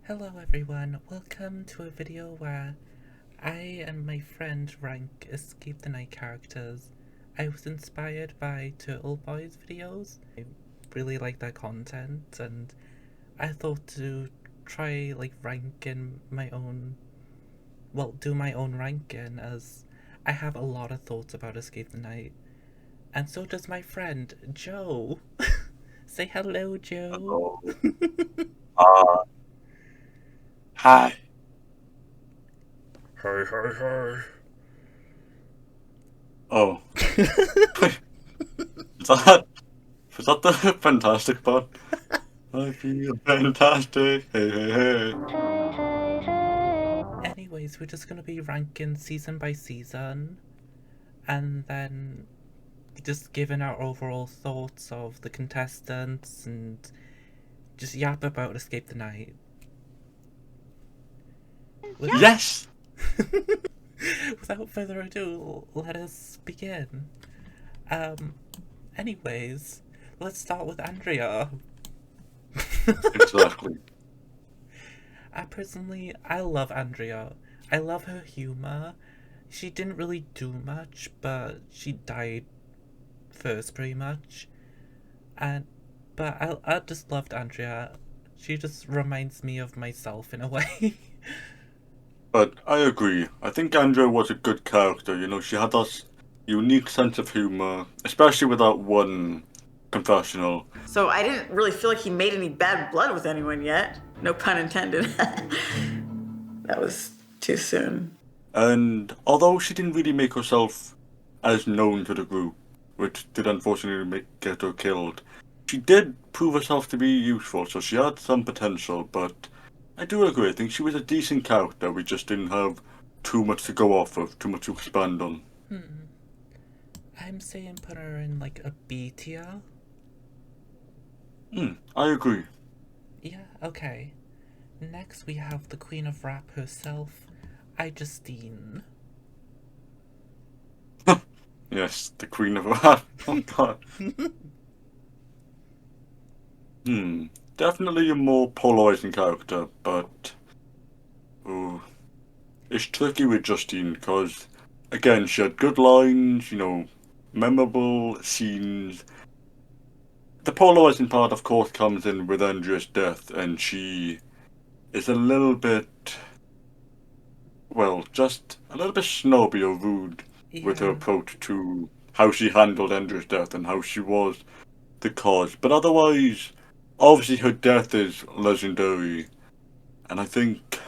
Hello everyone, welcome to a video where I and my friend rank Escape the Night characters. I was inspired by Turtle Boy's videos. I really like their content and I thought to try ranking my own, do my own ranking as I have a lot of thoughts about Escape the Night. And so does my friend, Joe. Say hello, Joe. Hello. Uh, Hi. Hey, hey, hey. Oh, is that was that the fantastic part? I feel fantastic. Hey, hey, hey. Anyways, we're just gonna be ranking season by season and then just giving our overall thoughts of the contestants and just yap about Escape the Night. Yes. Without further ado, let us begin. Um, anyways, let's start with Andrea. Exactly. I love Andrea. I love her humor. She didn't really do much, but she died first pretty much. And but I just loved Andrea. She just reminds me of myself in a way. But I agree. I think Andrea was a good character. She had that unique sense of humor, especially with that one confessional. So I didn't really feel like he made any bad blood with anyone yet. No pun intended. That was too soon. And although she didn't really make herself as known to the group, which did unfortunately get her killed, she did prove herself to be useful, so she had some potential, but I do agree, I think she was a decent character, we just didn't have too much to go off of, too much to expand on. I'm saying put her in like a B tier. I agree. Yeah, okay. Next we have the Queen of Rap herself, Justine. Yes, the Queen of Rap. Oh god. Definitely a more polarizing character, but ooh, it's tricky with Justine because, again, she had good lines, memorable scenes. The polarizing part, of course, comes in with Andrea's death, and she is a little bit, well, just a little bit snobby or rude with her Yeah, approach to how she handled Andrea's death and how she was the cause. But otherwise, obviously, her death is legendary, and I think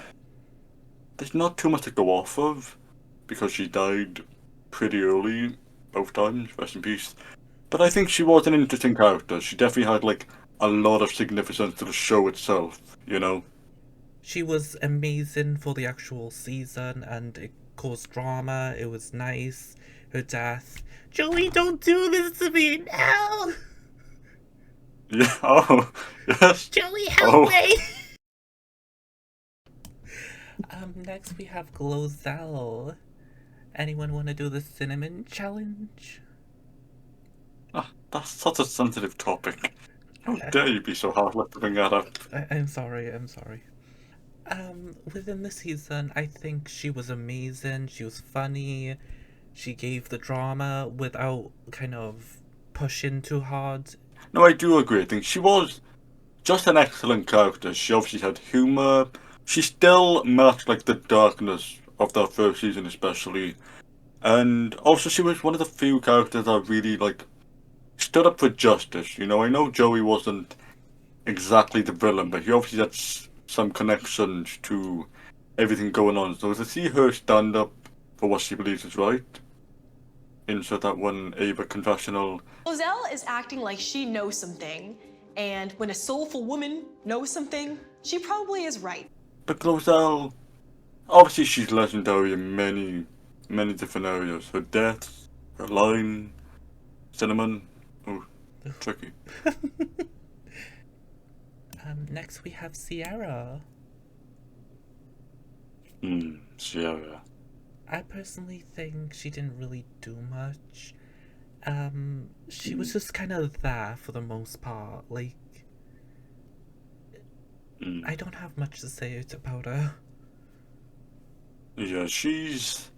there's not too much to go off of because she died pretty early both times. Rest in peace. But I think she was an interesting character. She definitely had a lot of significance to the show itself. she was amazing for the actual season and it caused drama. It was nice. Her death. Joey, don't do this to me now! Yeah. Oh, yes. Joey, help Oh, me! Next we have Glozell. Anyone want to do the cinnamon challenge? that's such a sensitive topic. How I, dare you be so heartless to bring that up? I'm sorry, I'm sorry. Within the season, I think she was amazing. She was funny. She gave the drama without kind of pushing too hard. No, I do agree. I think she was just an excellent character. She obviously had humor. She still matched the darkness of that first season, especially. And also, she was one of the few characters that really stood up for justice. I know Joey wasn't exactly the villain, but he obviously had some connections to everything going on. So to see her stand up for what she believes is right, insert that one Ava confessional. Roselle is acting like she knows something, and when a soulful woman knows something, she probably is right. But Glozell, obviously she's legendary in many, many different areas. Her death, her line, cinnamon. Oh, tricky. Next we have Sierra. Sierra. I personally think she didn't really do much. She was just kind of there for the most part. I don't have much to say about her. Yeah, she's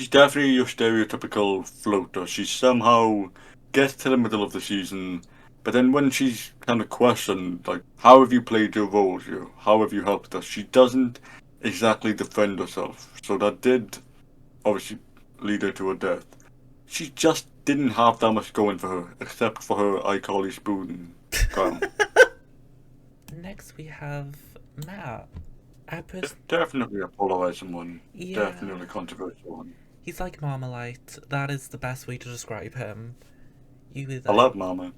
definitely your stereotypical floater. She somehow gets to the middle of the season, but then when she's kind of questioned, like, how have you played your roles here? How have you helped us? She doesn't exactly defend herself. So that did obviously lead her to her death. She just didn't have that much going for her, except for her I call you spoon crown. Next we have Matt. Definitely a polarizing one. Yeah. Definitely a controversial one. He's like Marmalite. That is the best way to describe him. You either I love Mama.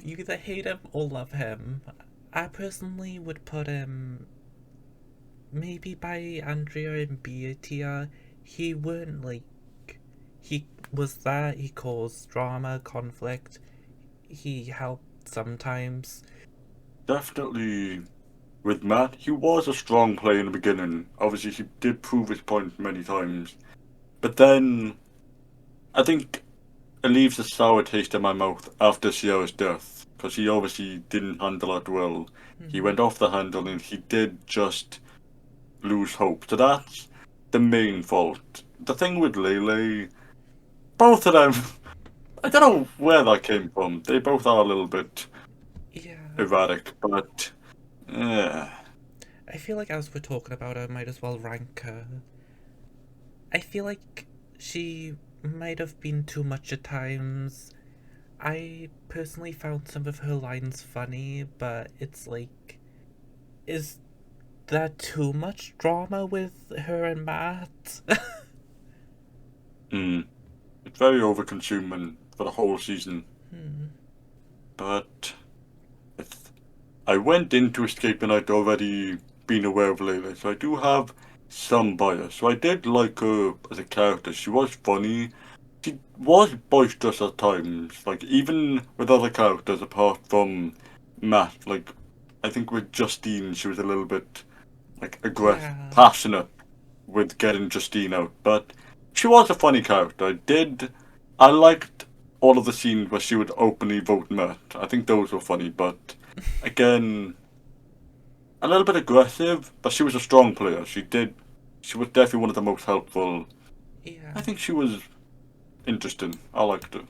you either hate him or love him. I personally would put him maybe by Andrea and B tier. He weren't like he was there, he caused drama, conflict, he helped sometimes. Definitely with Matt, he was a strong player in the beginning. Obviously, he did prove his point many times. But then, I think it leaves a sour taste in my mouth after Sierra's death. Because he obviously didn't handle it well. He went off the handle and he did just lose hope. So that's the main fault. The thing with Lele, both of them, I don't know where that came from. They both are a little bit Yeah. erratic, but yeah. I feel like as we're talking about her, I might as well rank her. I feel like she might have been too much at times. I personally found some of her lines funny, but it's like, is there too much drama with her and Matt? It's very over-consuming for the whole season. But I went into Escape Night already being aware of Layla, so I do have some bias. So I did like her as a character. She was funny. She was boisterous at times, like even with other characters apart from Matt. Like I think with Justine, she was a little bit like aggressive, Yeah. passionate with getting Justine out. But she was a funny character. I liked all of the scenes where she would openly vote Matt. I think those were funny, but again, a little bit aggressive. But she was a strong player. She was definitely one of the most helpful. Yeah. I think she was interesting. I liked her.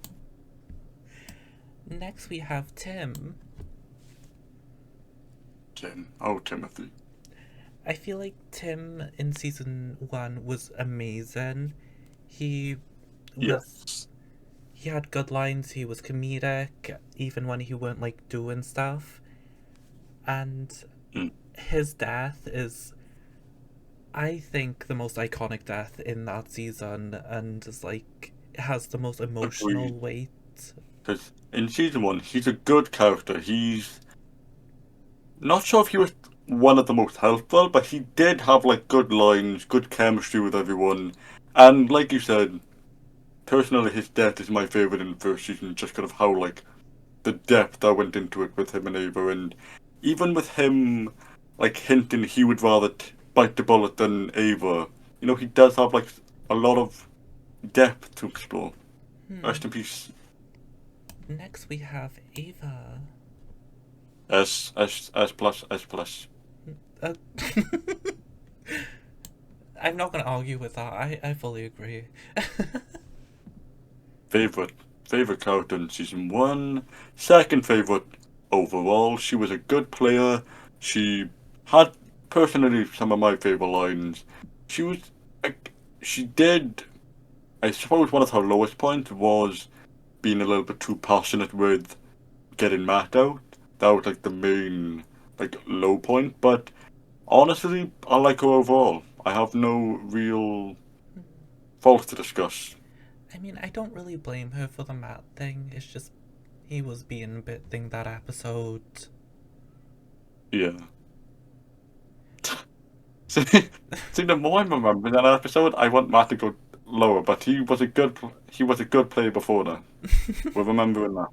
Next we have Tim. Timothy. I feel like Tim in season 1 was amazing. He was Yes. he had good lines, he was comedic, even when he weren't like doing stuff. And his death is, I think, the most iconic death in that season, and is like it has the most emotional Agreed. weight. Because in season 1, he's a good character. He's not sure if he was one of the most helpful, but he did have like good lines, good chemistry with everyone, and like you said, personally, his death is my favorite in the first season, just kind of how like the depth that went into it with him and Ava, and even with him like hinting he would rather bite the bullet than Ava. You know, he does have like a lot of depth to explore. Rest in peace. Next we have Ava. S plus S plus. Uh, I'm not gonna argue with that. I fully agree. Favorite character in season 1. Second favorite overall. She was a good player. She had personally some of my favorite lines. She was like, she did. I suppose one of her lowest points was being a little bit too passionate with getting Matt out. That was like the main like low point. But honestly, I like her overall. I have no real faults to discuss. I mean, I don't really blame her for the Matt thing. It's just he was being a bit thing that episode. Yeah. See, the more I remember that episode, I want Matt to go lower, but he was a good player before that. We're remembering that.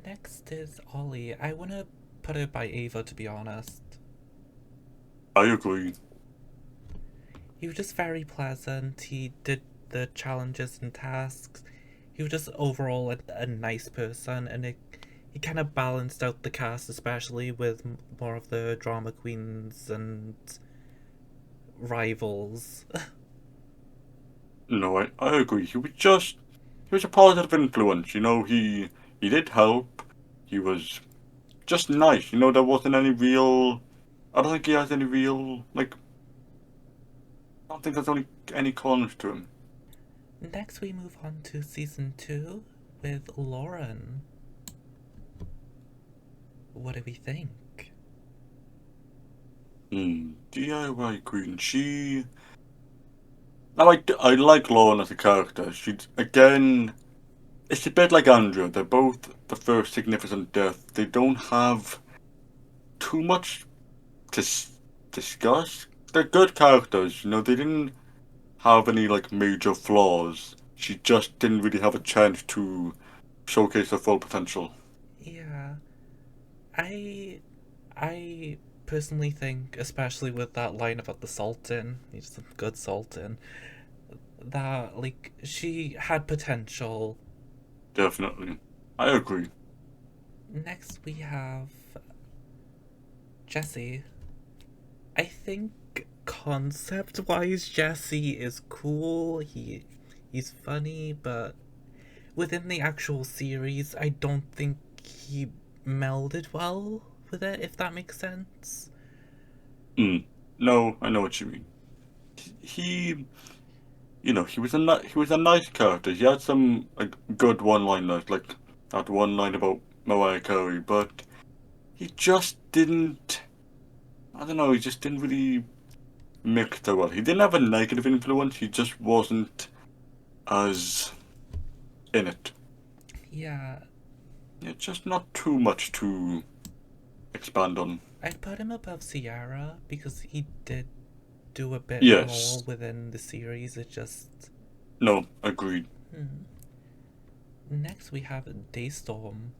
Next is Ollie. I wanna put her by Ava, to be honest. I agree. He was just very pleasant. He did the challenges and tasks. He was just overall a nice person, and he kind of balanced out the cast, especially with more of the drama queens and rivals. No, I agree. He was a positive influence. He did help. He was just nice. There wasn't any real. I don't think he has any real I don't think there's any corners to him. Next, we move on to season 2 with Lauren. What do we think? DIY Queen. Now, I like Lauren as a character. Again, it's a bit like Andrew. They're both the first significant death. They don't have too much to discuss. They're good characters. They didn't have any major flaws. She just didn't really have a chance to showcase her full potential. Yeah, I personally think, especially with that line about the Sultan, he's a good Sultan, that she had potential. Definitely, I agree. Next we have Jesse. I think concept-wise, Jesse is cool. He's funny, but within the actual series, I don't think he melded well with it, if that makes sense. No, I know what you mean. He, he was a nice character. He had some good one-liners, like that one line about Mariah Carey, but he just didn't. I don't know. He just didn't really mix that well. He didn't have a negative influence. He just wasn't as in it. Yeah, Yeah, just not too much to expand on. I'd put him above Ciara because he did do a bit more Yes. within the series. It just. No, agreed. Next we have Daystorm.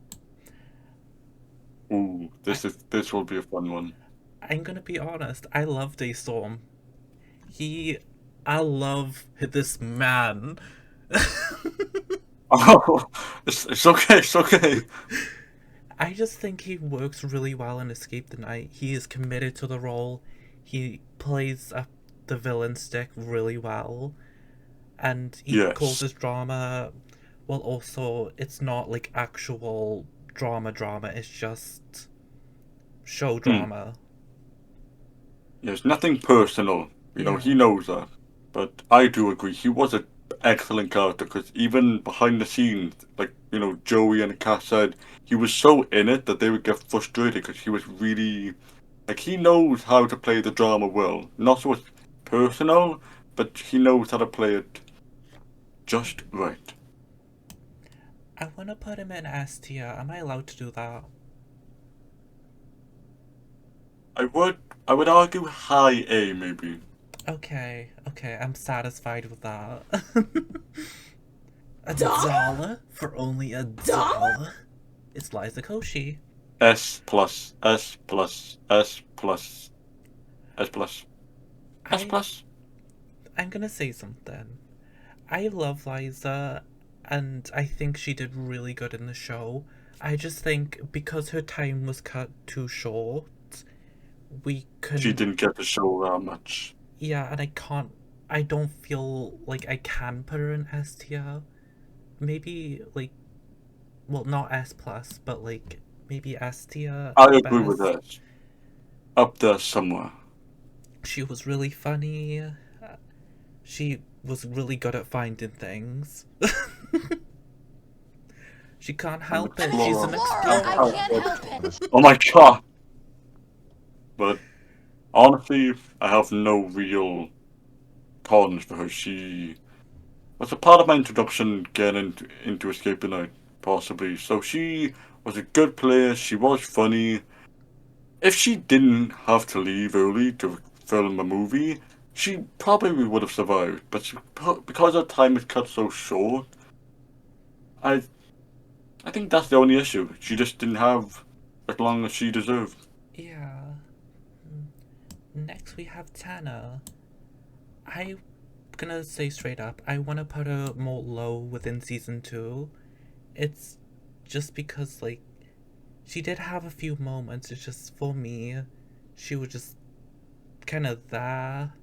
Ooh, this will be a fun one. I'm gonna be honest, I love Daystorm. I love this man. Oh, it's okay, it's okay. I just think he works really well in Escape the Night. He is committed to the role. He plays up the villain stick really well. And he Yes. causes drama. Well, also, it's not actual drama, it's just show drama. Yes, nothing personal. Yeah. He knows that. But I do agree, he was an excellent character, because even behind the scenes, Joey and Cass said, he was so in it that they would get frustrated, because he was really, he knows how to play the drama well. Not so much personal, but he knows how to play it just right. I want to put him in S tier. Am I allowed to do that? I would argue high A, maybe. Okay, I'm satisfied with that. $1 for only $1. It's Liza Koshy. S plus, S plus, S plus, S plus, S plus. I'm gonna say something. I love Liza, and I think she did really good in the show. I just think because her time was cut too short, we couldn't. She didn't get to show that much. Yeah, and I don't feel like I can put her in S tier. Maybe well, not S plus, but maybe S tier. I agree with that. Up there somewhere. She was really funny. She was really good at finding things. She can't help it. She's an explorer. I can't help it. Oh my god! But honestly, I have no real cons for her. She was a part of my introduction getting into Escape the Night, possibly. So she was a good player. She was funny. If she didn't have to leave early to film a movie, she probably would have survived. But because her time is cut so short, I think that's the only issue. She just didn't have as long as she deserved. Yeah. Next we have Tana. I'm gonna say straight up, I want to put her more low within season 2. It's just because She did have a few moments. It's just for me, she was just kind of there.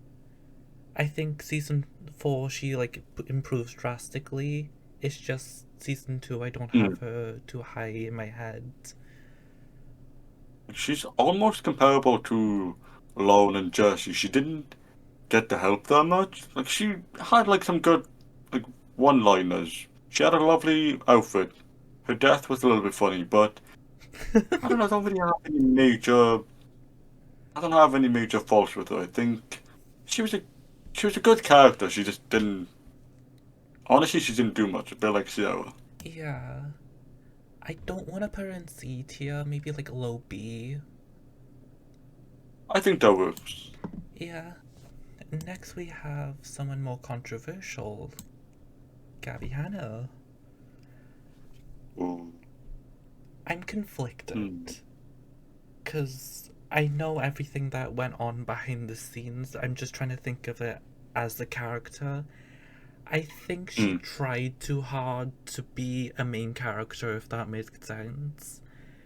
I think season 4 she like improves drastically. It's just season 2 I don't have her too high in my head. She's almost comparable to Lauren and Jersey. She didn't get the help that much. Like she had like some good like one-liners. She had a lovely outfit. Her death was a little bit funny, but I don't know. I don't really have any major. I don't have any major faults with her. I think she was a she was a good character. She just didn't. Honestly, she didn't do much. A bit like Sierra. Yeah. I don't want to put her in C tier, maybe like low B. I think that works. Yeah. Next we have someone more controversial. Gabby Hanna. Ooh. I'm conflicted. Because I know everything that went on behind the scenes. I'm just trying to think of it as a character. I think she tried too hard to be a main character, if that makes sense.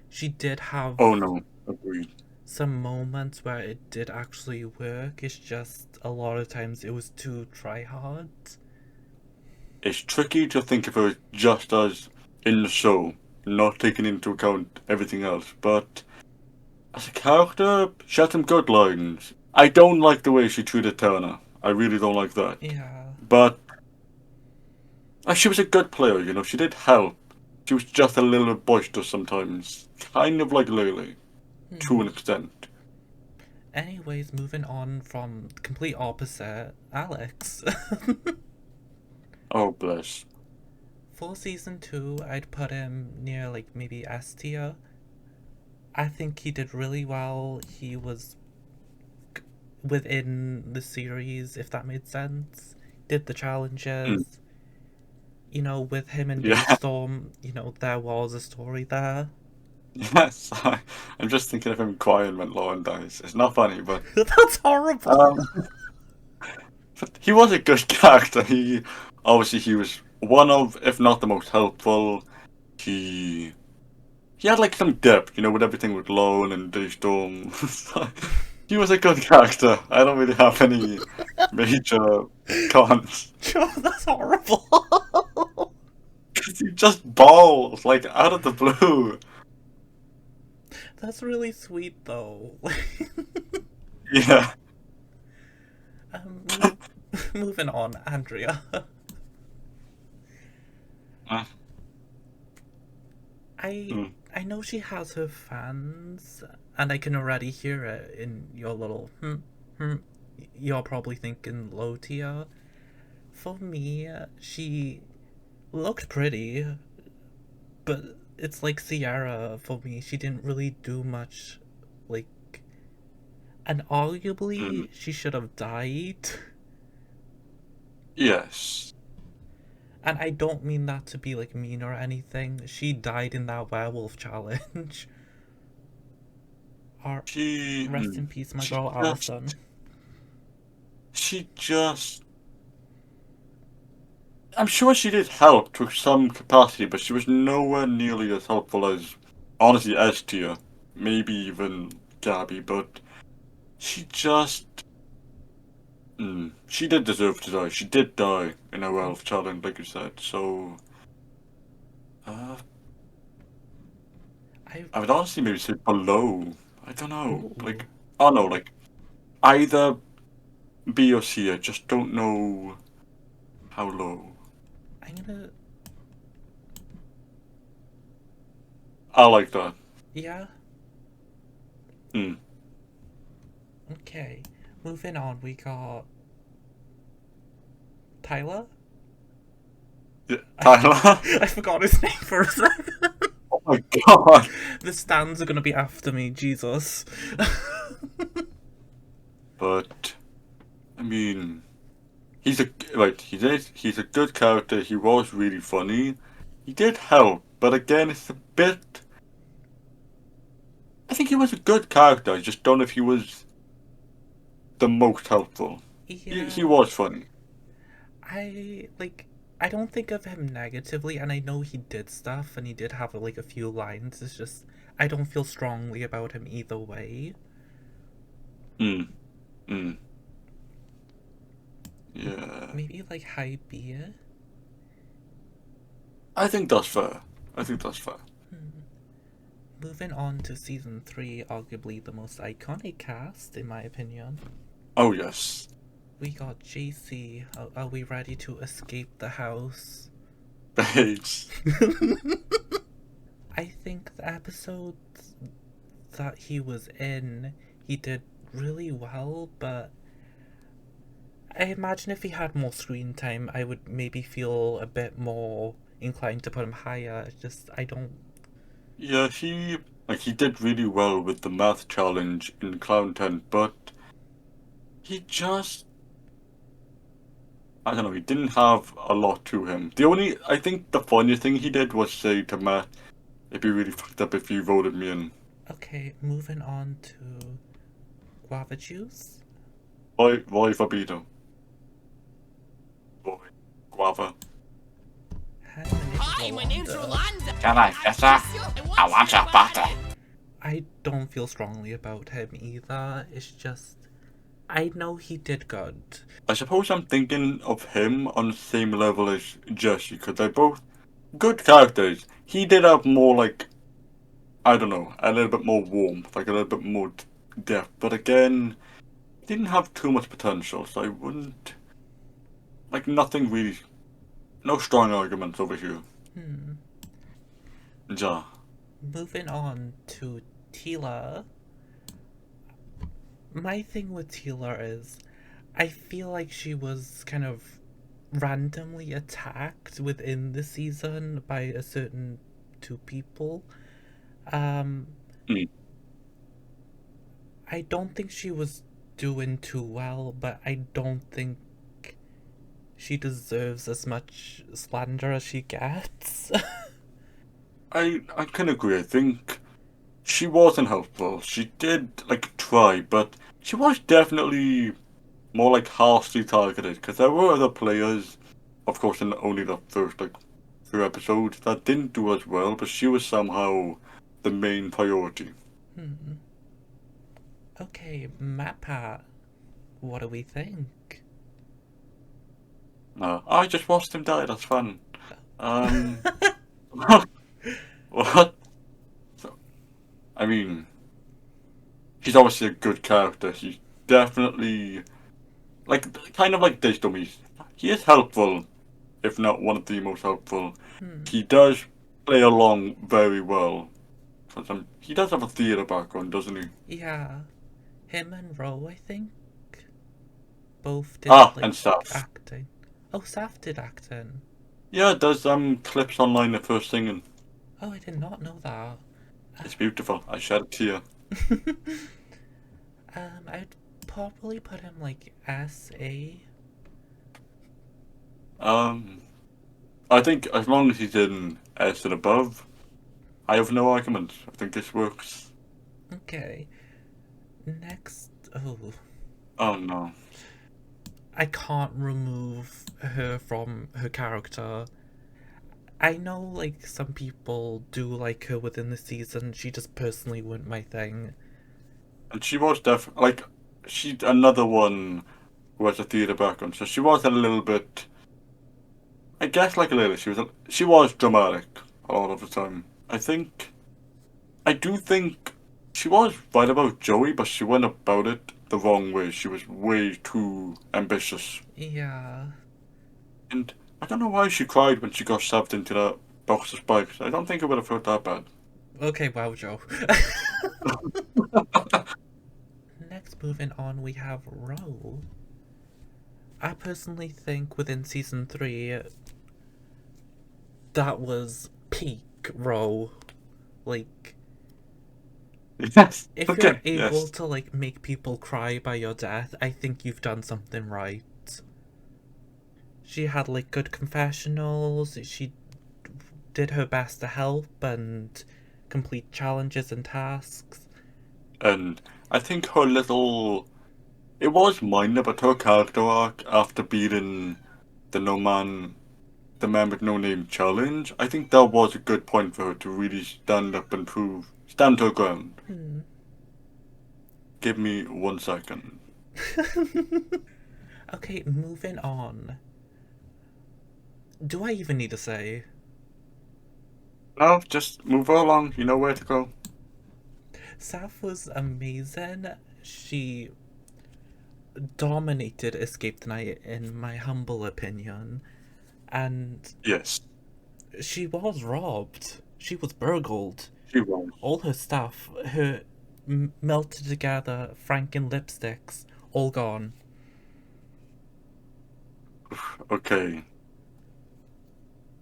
She did have Oh no, agreed. some moments where it did actually work. It's just a lot of times it was too try hard. It's tricky to think of her just as in the show, not taking into account everything else. But as a character, she had some good lines. I don't like the way she treated Turner. I really don't like that. Yeah. But she was a good player, you know. She did help. She was just a little boisterous sometimes, kind of like Lily, to an extent. Anyways, moving on from complete opposite, Alex. Oh bless. For season 2, I'd put him near like maybe S tier. I think he did really well. He was within the series, if that made sense. Did the challenges. You know, with him and Yeah. Daystorm, you know, there was a story there. Yes, I'm just thinking of him crying when Lauren dies. It's not funny, but That's horrible. but he was a good character. He was one of, if not the most helpful. He had like some depth, you know, with everything with Lauren and Daystorm. He was a good character. I don't really have any major cons. That's horrible. He just balls like out of the blue. That's really sweet, though. Yeah. um, moving on, Andrea. I know she has her fans, and I can already hear it in your little You're probably thinking low tier. For me, she looked pretty, but it's like Sierra for me. She didn't really do much, like, and arguably she should have died. Yes. And I don't mean that to be like mean or anything. She died in that werewolf challenge. Rest in peace, my girl Alison. She just. I'm sure she did help to some capacity, but she was nowhere nearly as helpful as, honestly, S tier. Maybe even Gabby, but she just. She did deserve to die. She did die in a werewolf challenge, like you said, so. I would honestly maybe say below. I don't know. Ooh. Like, oh no, like, either B or C. I just don't know how low. I'm gonna. I like that. Yeah? Hmm. Okay. Moving on, we got. Tyler? Yeah, Tyler? I forgot his name for a second. Oh my god! The stands are gonna be after me, Jesus. But, I mean, he's a good character. He was really funny. He did help, but again, it's a bit. I think he was a good character. I just don't know if he was the most helpful. Yeah. He was funny. I don't think of him negatively, and I know he did stuff and he did have like a few lines. It's just I don't feel strongly about him either way. Yeah. Maybe like high beer? I think that's fair. Moving on to season 3, arguably the most iconic cast, in my opinion. Oh, yes. We got JC. Are we ready to escape the house? Babes. I think the episodes that he was in, he did really well, but I imagine if he had more screen time, I would maybe feel a bit more inclined to put him higher. It's just, I don't... Yeah, he did really well with the math challenge in Clown Tent, but he just, I don't know, he didn't have a lot to him. I think the funniest thing he did was say to Matt, it'd be really fucked up if you voted me in. Okay, moving on to guava juice. Why Fabito? Boy, Guava. Hi, my name's Rolanda. Can I get that? I want your butter. I don't feel strongly about him either. It's just, I know he did good. I suppose I'm thinking of him on the same level as Jesse, because they're both good characters. He did have more, like, I don't know, a little bit more warmth, like a little bit more depth. But again, didn't have too much potential, so I wouldn't... Like, nothing really... No strong arguments over here. Ja. Moving on to Tila. My thing with Tila is, I feel like she was kind of randomly attacked within the season by a certain two people. I don't think she was doing too well, but I don't think she deserves as much slander as she gets. I can agree. I think she wasn't helpful. She did, like, try, but she was definitely more, like, harshly targeted, because there were other players, of course, in only the first, like, few episodes, that didn't do as well, but she was somehow the main priority. Okay, Mappa, what do we think? I just watched him die, that's fun. What? I mean, he's obviously a good character. He's definitely, like, kind of like Digital Me. He is helpful, if not one of the most helpful. He does play along very well. He does have a theatre background, doesn't he? Yeah, him and Ro, I think, both did And Saf. acting. Oh, Saf did acting. Yeah, there's clips online of her singing. Oh, I did not know that. It's beautiful. I shed a tear. I'd probably put him like S.A. I think as long as he's in S and above, I have no argument. I think this works. Okay. Next, Oh no. I can't remove her from her character. I know, like, some people do like her within the season. She just personally weren't my thing. And she was like, she's another one who has a theatre background, so she was a little bit, I guess, like a little, she was dramatic a lot of the time. I do think she was right about Joey, but she went about it the wrong way. She was way too ambitious. Yeah. And I don't know why she cried when she got shoved into that box of spikes. I don't think it would have felt that bad. Okay, wow, Joe. Next, moving on, we have Ro. I personally think within season 3, that was peak Ro. Like, Yes. if Okay. you're able Yes. to, like, make people cry by your death, I think you've done something right. She had, like, good confessionals, she did her best to help and complete challenges and tasks. And I think her little... It was minor, but her character arc after beating the man with no name challenge, I think that was a good point for her to really stand up and prove Stand her ground. Hmm. Give me 1 second. Okay, moving on. Do I even need to say? No, just move her along. You know where to go. Saf was amazing. She dominated Escape Tonight, in my humble opinion. And Yes, she was robbed. She was burgled. she was. All her stuff, her melted together Franken lipsticks, all gone. Okay.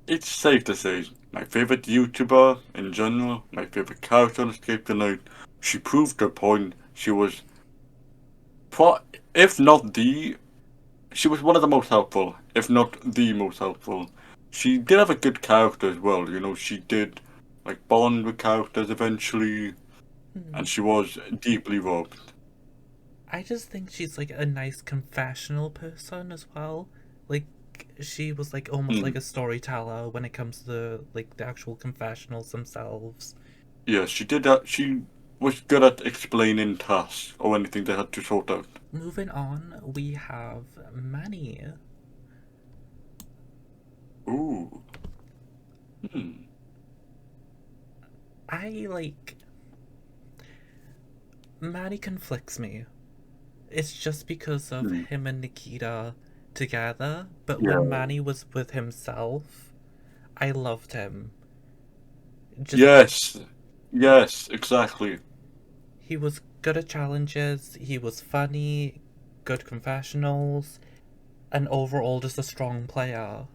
It's safe to say, my favorite YouTuber in general, my favorite character on Escape Tonight, she proved her point. She was, if not the, she was one of the most helpful, if not the most helpful. She did have a good character as well, you know, she did, like, bond with characters eventually, and she was deeply robbed. I just think she's like a nice confessional person as well. Like, she was like almost like a storyteller when it comes to like the actual confessionals themselves. Yeah, she did that. She was good at explaining tasks or anything they had to sort out. Moving on, we have Manny. Ooh. Hmm. I like. Manny conflicts me. It's just because of him and Nikita together, but Yeah. when Manny was with himself, I loved him. Just, Yes. Yes, exactly. he was good at challenges, he was funny, good confessionals, and overall just a strong player.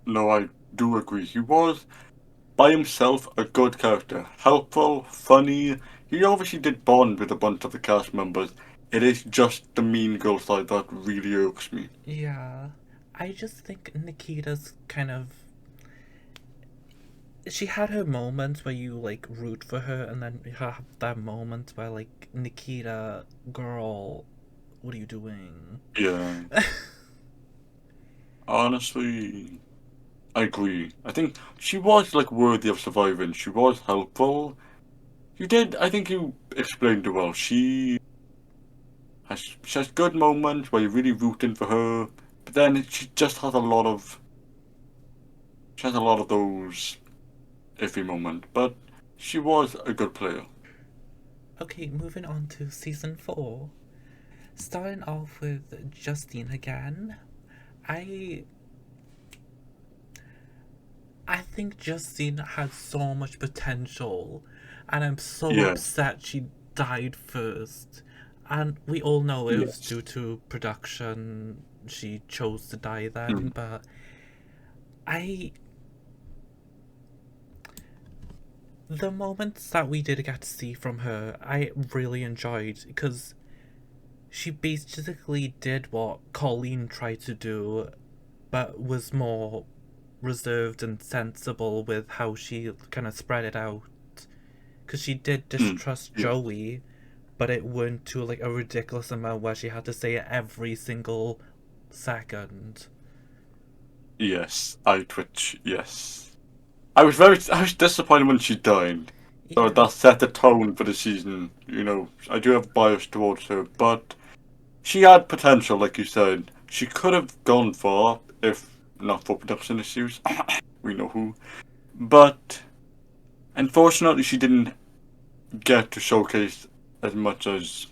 No, I do agree. He was, by himself, a good character. Helpful, funny. He obviously did bond with a bunch of the cast members. It is just the mean girl side that really irks me. Yeah. I just think Nikita's kind of. She had her moments where you like root for her, and then you have that moment where like, Nikita, girl, what are you doing? Yeah. Honestly, I agree. I think she was, like, worthy of surviving. She was helpful. You did, I think you explained it well. She has good moments where you're really rooting for her, but then she just has a lot of those iffy moments. But she was a good player. Okay, moving on to season 4. Starting off with Justine again. I think Justine had so much potential, and I'm so Yeah. upset she died first. And we all know it was Yes. due to production. She chose to die then, but the moments that we did get to see from her, I really enjoyed, because she basically did what Colleen tried to do, but was more reserved and sensible with how she kind of spread it out. Because she did distrust Yeah. Joey, but it went to like a ridiculous amount where she had to say it every single second. Yes, I twitch. Yes, I was disappointed when she died. So Yeah. that set the tone for the season. You know, I do have bias towards her, but she had potential, like you said. She could have gone far if not for production issues. We know who. But unfortunately, she didn't get to showcase as much as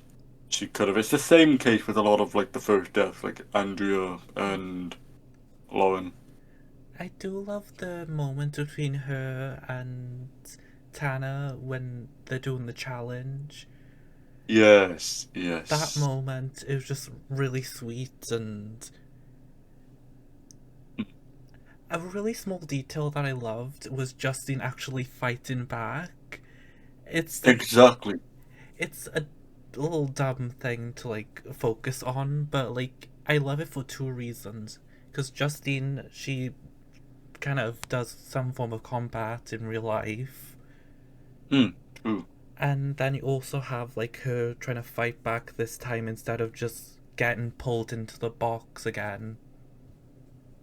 she could have. It's the same case with a lot of like the first deaths, like Andrea and Lauren. I do love the moment between her and Tana when they're doing the challenge. Yes, That yes. moment, it was just really sweet, and a really small detail that I loved was Justine actually fighting back. It's like, Exactly. it's a little dumb thing to like focus on, but like, I love it for two reasons. Because Justine, she kind of does some form of combat in real life, True. and then you also have like her trying to fight back this time instead of just getting pulled into the box again.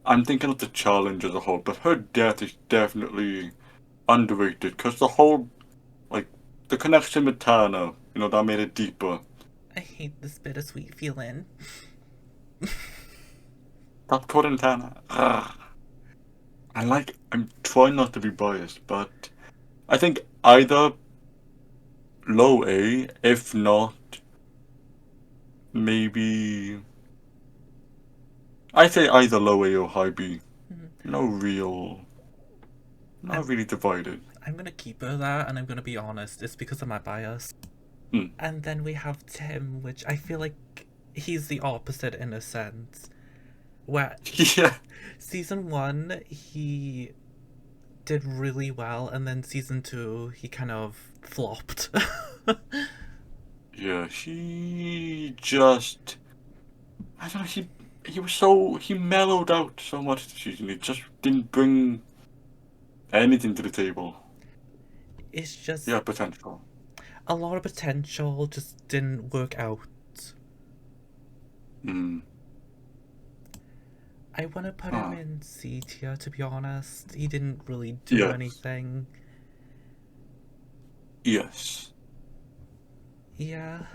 I'm thinking of the challenge as a whole, but her death is definitely underrated because the whole the connection with Tana, that made it deeper. I hate this bittersweet feeling. Stop quoting Tana. I'm trying not to be biased, but I think either low A, if not, maybe I say either low A or high B. Not really divided. I'm gonna keep her there, and I'm gonna be honest, it's because of my bias. Mm. And then we have Tim, which I feel like he's the opposite in a sense. Where Yeah. season 1, he did really well, and then season 2, he kind of flopped. Yeah, he just, I don't know, he mellowed out so much this season. He just didn't bring anything to the table. It's just Yeah, potential. a lot of potential just didn't work out. I want to put him in C tier, to be honest. He didn't really do Yes. anything. Yes. Yeah.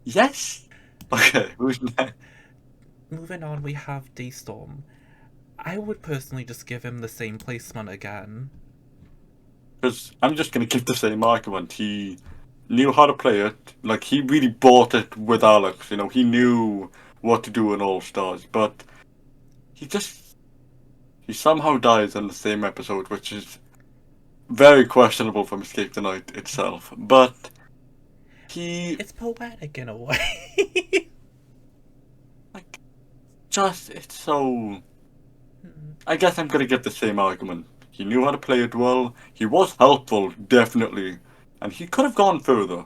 Yes? Okay, who's next? Moving on, we have Daystorm. I would personally just give him the same placement again. Because I'm just going to give the same argument. He knew how to play it. Like, he really bought it with Alex. He knew what to do in All Stars. But he somehow dies in the same episode, which is very questionable from Escape the Night itself. But it's poetic in a way. it's so... I guess I'm going to give the same argument. He knew how to play it well. He was helpful, definitely. And he could have gone further.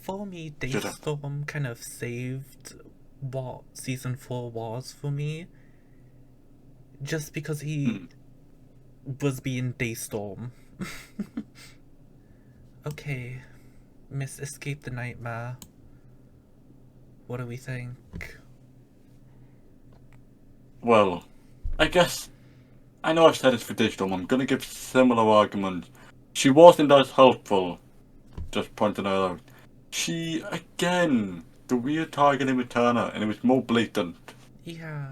For me, Daystorm kind of saved what season 4 was for me. Just because he was being Daystorm. Okay, Miss Escape the Nightmare. What do we think? Well, I guess... I know I've said this for Daystorm. I'm going to give similar arguments. She wasn't as helpful. Just pointing her out. She, again, the weird targeting with Turner, and it was more blatant. Yeah.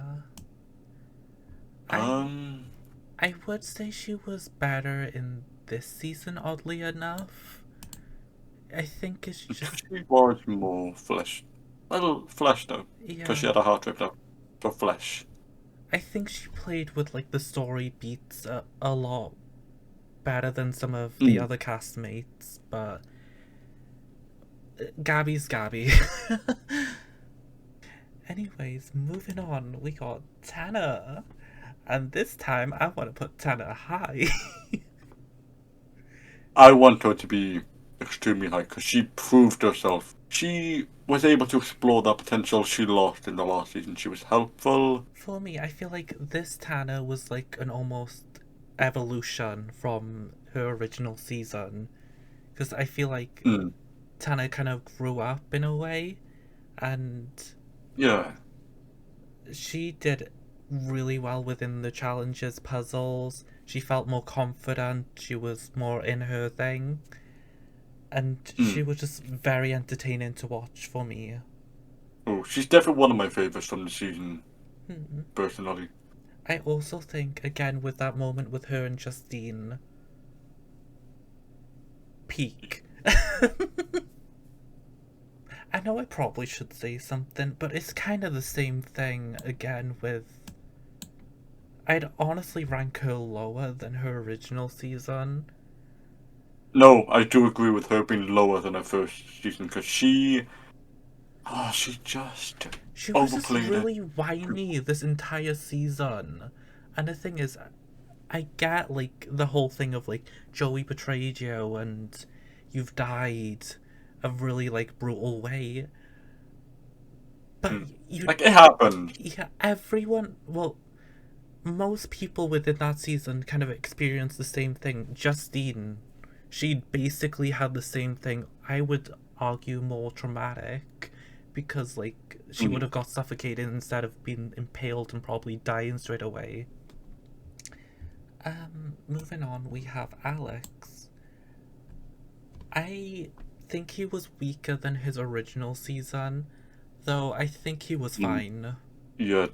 I would say she was better in this season, oddly enough. I think it's just... She was more fleshed. A little fleshed out. Because she had her heart ripped out for flesh. I think she played with, like, the story beats a lot better than some of the other castmates, but... Gabby's Gabby. Anyways, moving on, we got Tanner. And this time, I want to put Tanner high. I want her to be extremely high, because she proved herself. She was able to explore that potential she lost in the last season. She was helpful. For me, I feel like this Tanner was like an almost evolution from her original season. Because I feel like Tanner kind of grew up in a way. And yeah, she did really well within the challenges, puzzles. She felt more confident. She was more in her thing. And she was just very entertaining to watch for me. Oh, she's definitely one of my favourites from the season, personally. I also think, again, with that moment with her and Justine, peak. I know I probably should say something, but it's kind of the same thing again with... I'd honestly rank her lower than her original season. No, I do agree with her being lower than her first season, because she was just really whiny this entire season. And the thing is, I get, like, the whole thing of, like, Joey betrayed you and you've died a really, like, brutal way. But like, it happened. Yeah, everyone... Well, most people within that season kind of experienced the same thing. Justine, she basically had the same thing. I would argue more traumatic, because, like, she would have got suffocated instead of being impaled and probably dying straight away. Moving on, we have Alex. I think he was weaker than his original season, though I think he was fine. Yeah,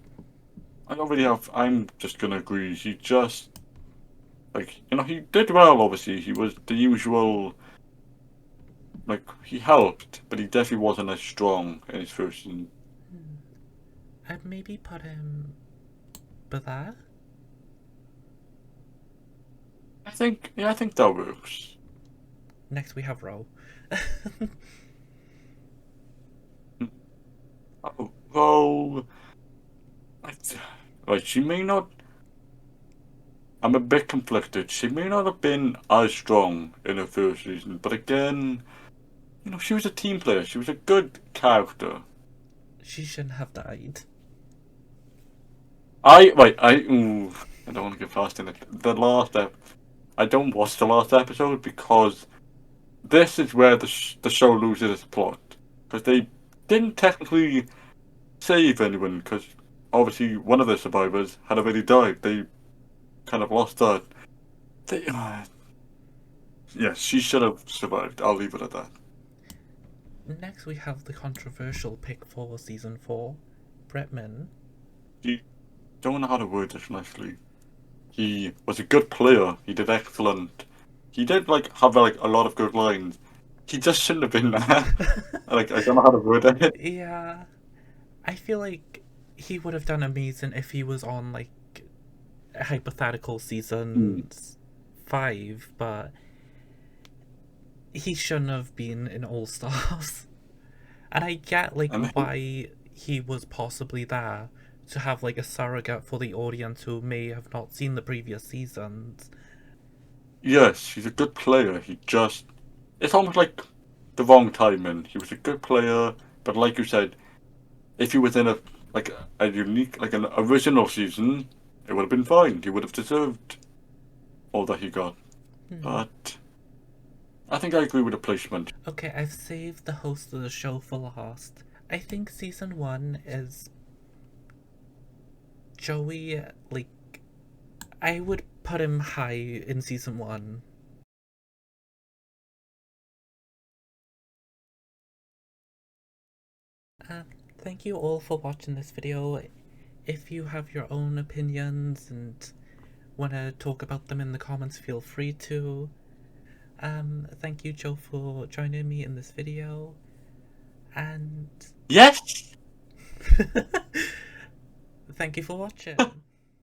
I don't really have. I'm just gonna agree. He just, like, he did well. Obviously, he was the usual. Like, he helped, but he definitely wasn't as strong in his first season. I'd maybe put him below. I think that works. Next, we have Ro. Well, like, she may not. I'm a bit conflicted. She may not have been as strong in her first season, but again, she was a team player. She was a good character. She shouldn't have died. I don't want to get past in it. I don't watch the last episode because this is where the show loses its plot. Because they didn't technically save anyone, because obviously one of the survivors had already died. They kind of lost that. Yeah, she should have survived. I'll leave it at that. Next, we have the controversial pick for season 4, Bretman. He don't know how to word this nicely. He was a good player. He did excellent. He did have a lot of good lines. He just shouldn't have been there. I don't know how to word it. Yeah, I feel like he would have done amazing if he was on a hypothetical season 5, but he shouldn't have been in All Stars. And I get why he was possibly there, to have a surrogate for the audience who may have not seen the previous seasons. Yes, he's a good player. It's almost like the wrong timing. He was a good player, but like you said, if he was in a unique, an original season, it would have been fine. He would have deserved all that he got. But I think I agree with the placement. Okay, I've saved the host of the show for last. I think season 1 is Joey. I would put him high in season 1. Thank you all for watching this video. If you have your own opinions and want to talk about them in the comments, feel free to. Thank you, Joe, for joining me in this video. And Yes! thank you for watching.